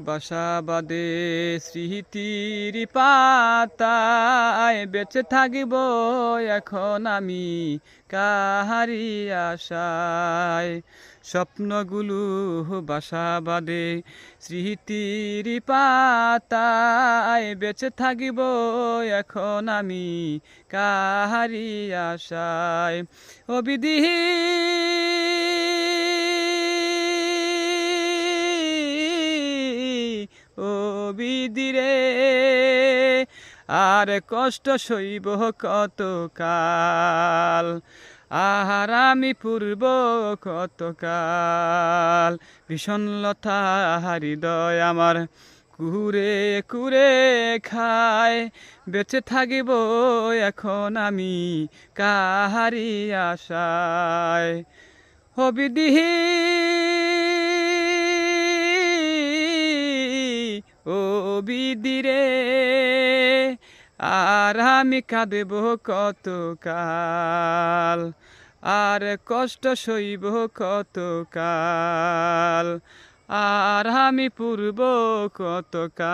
বাসা বাঁধে স্মৃতির পাতায়, বেঁচে থাকিব এখন আমি কাহারি আশায়। স্বপ্নগুলো বাসা বাঁধে স্মৃতির পাতায়, বেঁচে থাকিব এখন আমি কাহারি আশায়। ও বিধি ও বিদিরে, আর কষ্ট সইব কত কাল, আহার আমি পূর্ব কতকাল। বিষণ্ণতা হৃদয় আমার কুরে কুরে খায়, বেঁচে থাকিব এখন আমি কাহারি আশায়। ও বিধি ও বিদিরে, আর আমি কাঁদব কত কাল, আর কষ্ট সইব কত কাল, আর আমি পূর্ব কত কাল।